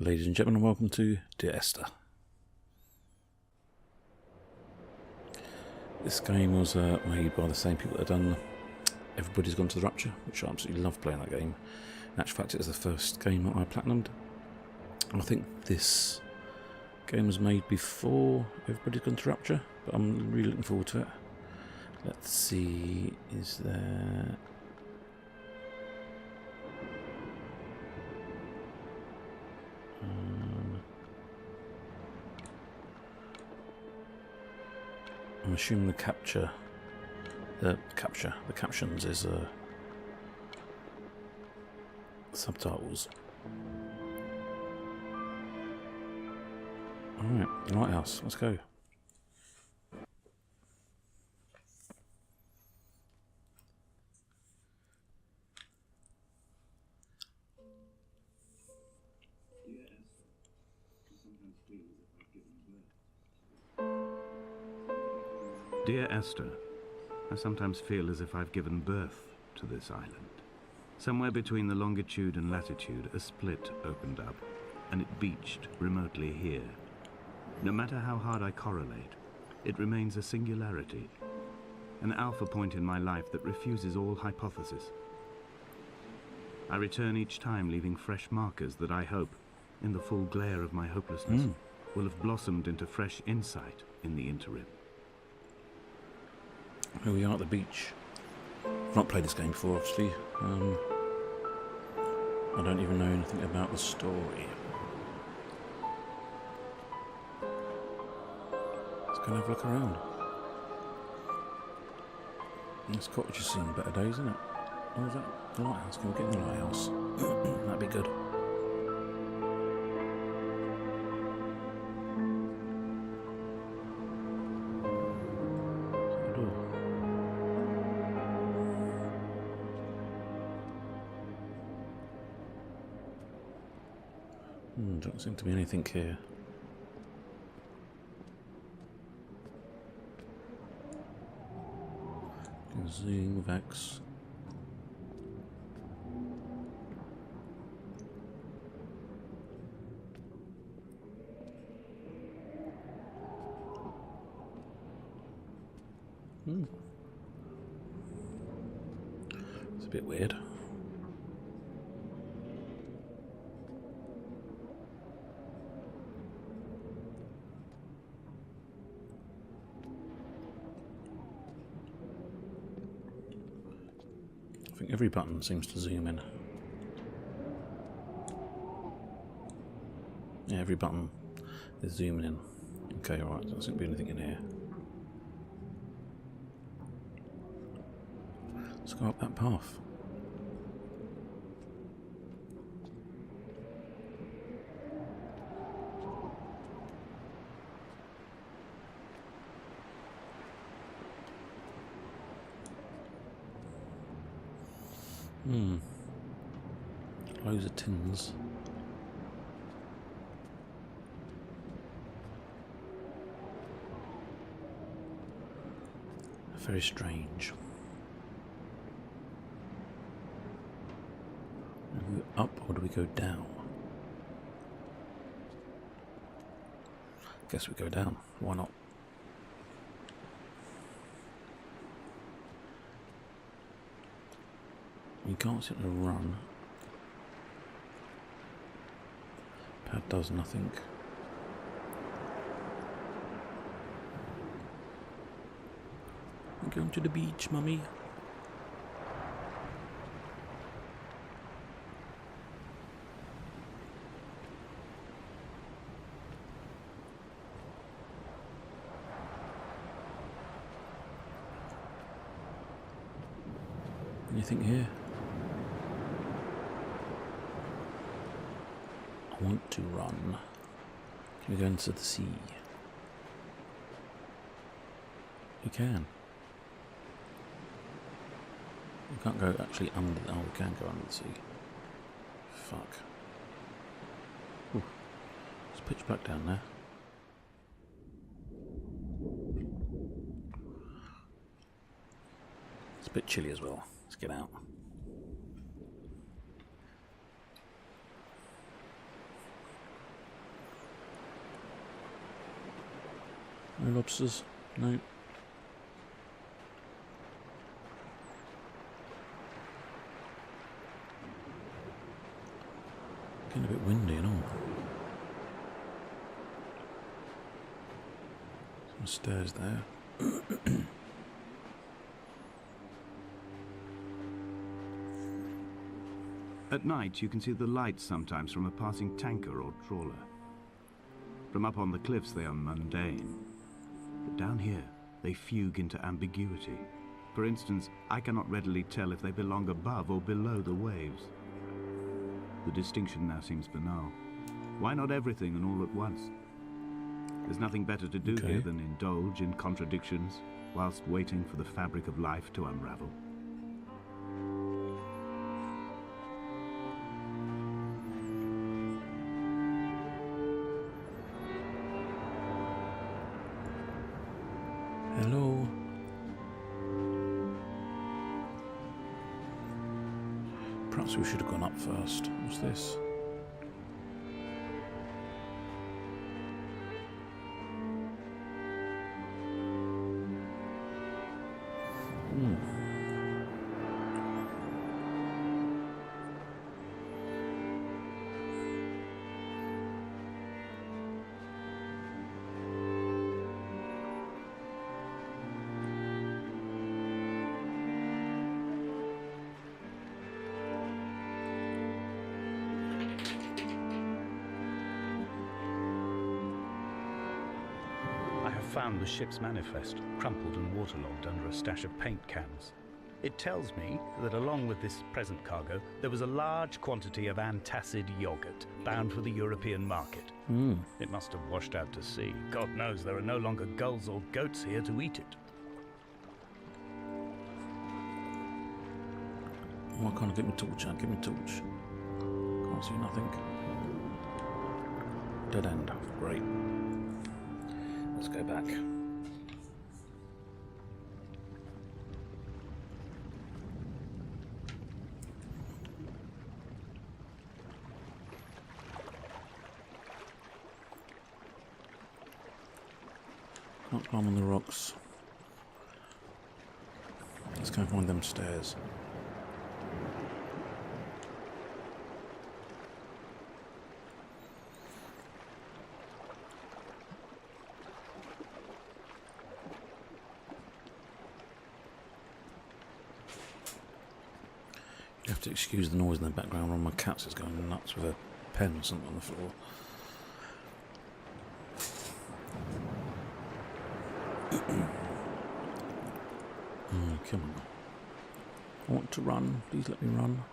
Ladies and gentlemen, welcome to Dear Esther. This game was made by the same people that have done Everybody's Gone to the Rapture, which I absolutely love playing that game. In actual fact, it was the first game that I platinumed. I think this game was made before Everybody's Gone to Rapture, but I'm really looking forward to it. Let's see, is there... I'm assuming the captions is subtitles. Alright, lighthouse, let's go. Dear Esther, I sometimes feel as if I've given birth to this island. Somewhere between the longitude and latitude, a split opened up, and it beached remotely here. No matter how hard I correlate, it remains a singularity, an alpha point in my life that refuses all hypothesis. I return each time, leaving fresh markers that I hope, in the full glare of my hopelessness, will have blossomed into fresh insight in the interim. Here we are at the beach. I've not played this game before, obviously. I don't even know anything about the story. Let's go and have a look around. This cottage has seen better days, isn't it? Oh, is that the lighthouse? Can we get in the lighthouse? That'd be good. Doesn't seem to be anything here. Zoom with X. It's a bit weird. I think every button seems to zoom in. Yeah, every button is zooming in. Okay, alright, there doesn't be anything in here. Let's go up that path. Loads of tins. Very strange. Do we go up or do we go down? Guess we go down. Why not? You can't sit and run. Pad does nothing. We're going to the beach, mummy. Anything here? I want to run. Can we go into the sea? We can. We can't go actually under. Oh, we can go under the sea. Fuck. Ooh. It's pitch black down there. It's a bit chilly as well. Let's get out. No lobsters? No. Getting a bit windy and all. Some stairs there. At night, you can see the lights sometimes from a passing tanker or trawler. From up on the cliffs, they are mundane. But down here, they fugue into ambiguity. For instance, I cannot readily tell if they belong above or below the waves. The distinction now seems banal. Why not everything and all at once? There's nothing better to do here than indulge in contradictions whilst waiting for the fabric of life to unravel. Hello. Perhaps we should have gone up first. What's this? Found the ship's manifest, crumpled and waterlogged under a stash of paint cans. It tells me that along with this present cargo, there was a large quantity of antacid yogurt bound for the European market. It must have washed out to sea. God knows there are no longer gulls or goats here to eat it. Why can't I get my torch out? Give me a torch. Can't see nothing. Dead end. Great. Let's go back. Can't climb on the rocks. Let's go find them stairs. You have to excuse the noise in the background. One of my cats is going nuts with a pen or something on the floor. Come on. I want to run. Please let me run.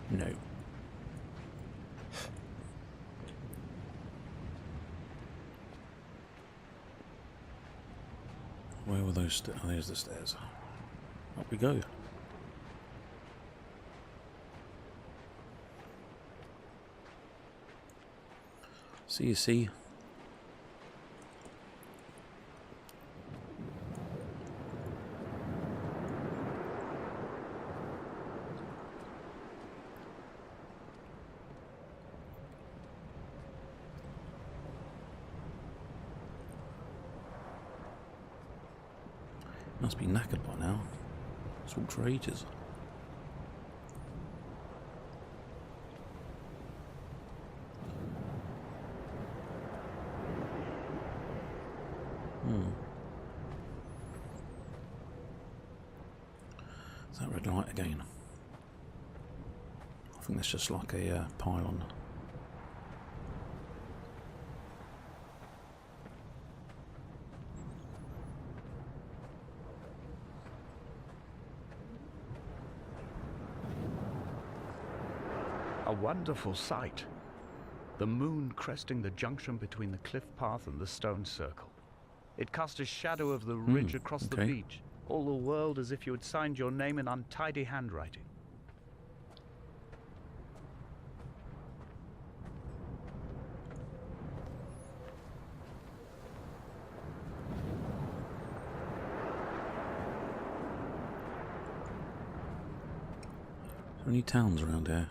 No. Where were those stairs? Oh, there's the stairs. Up we go. See you, see. Must be knackered by now. It's walked for ages. Is that red light again? I think that's just like a pylon. A wonderful sight. The moon cresting the junction between the cliff path and the stone circle. It cast a shadow of the ridge across the beach. All the world as if you had signed your name in untidy handwriting. Are there any towns around here?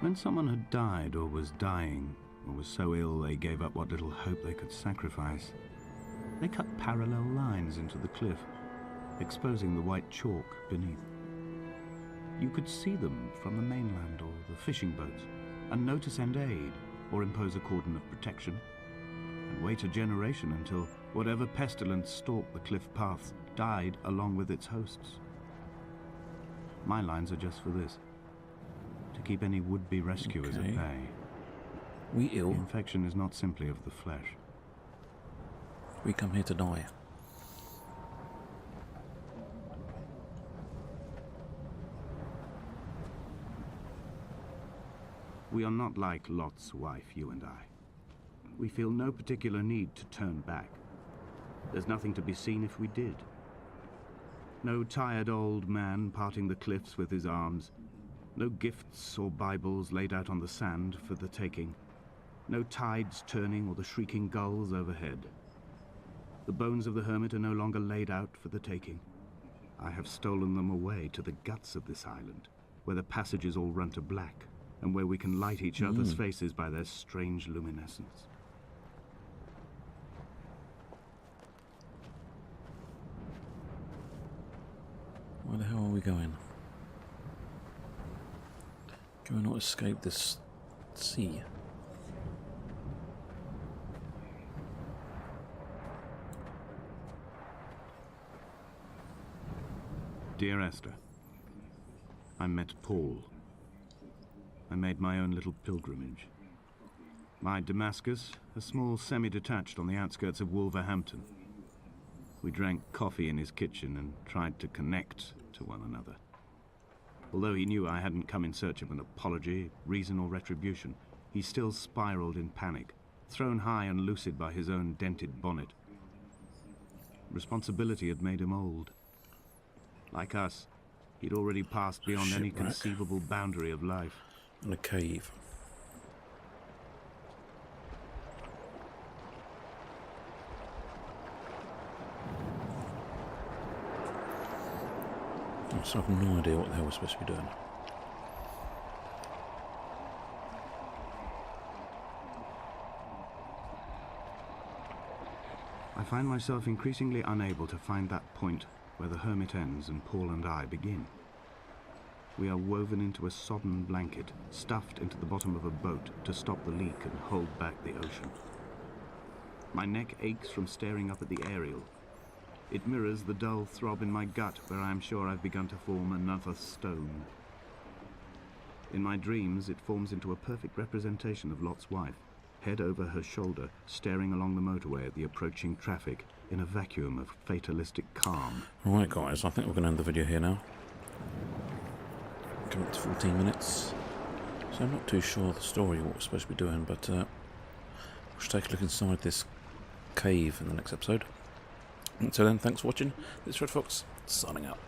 When someone had died or was dying, or was so ill they gave up what little hope they could sacrifice, they cut parallel lines into the cliff, exposing the white chalk beneath. You could see them from the mainland or the fishing boats, and know to send aid or impose a cordon of protection, and wait a generation until whatever pestilence stalked the cliff paths died along with its hosts. My lines are just for this, to keep any would-be rescuers at bay. We ill? The infection is not simply of the flesh. We come here to die. We are not like Lot's wife, you and I. We feel no particular need to turn back. There's nothing to be seen if we did. No tired old man parting the cliffs with his arms. No gifts or Bibles laid out on the sand for the taking. No tides turning or the shrieking gulls overhead. The bones of the hermit are no longer laid out for the taking. I have stolen them away to the guts of this island, where the passages all run to black, and where we can light each other's faces by their strange luminescence. Where the hell are we going? Can we not escape this sea? Dear Esther, I met Paul. I made my own little pilgrimage. My Damascus, a small semi-detached on the outskirts of Wolverhampton. We drank coffee in his kitchen and tried to connect to one another. Although he knew I hadn't come in search of an apology, reason or retribution, he still spiraled in panic, thrown high and lucid by his own dented bonnet. Responsibility had made him old. Like us, he'd already passed beyond any Shipwreck. conceivable boundary of life. In a cave. So I have no idea what the hell we're supposed to be doing. I find myself increasingly unable to find that point where the hermit ends and Paul and I begin. We are woven into a sodden blanket, stuffed into the bottom of a boat to stop the leak and hold back the ocean. My neck aches from staring up at the aerial. It mirrors the dull throb in my gut where I am sure I've begun to form another stone. In my dreams, it forms into a perfect representation of Lot's wife, head over her shoulder, staring along the motorway at the approaching traffic in a vacuum of fatalistic calm. Right guys, I think we're going to end the video here now. Coming up to 14 minutes. So I'm not too sure of the story, what we're supposed to be doing, but we should take a look inside this cave in the next episode. So then, thanks for watching. This is RedFox, signing out.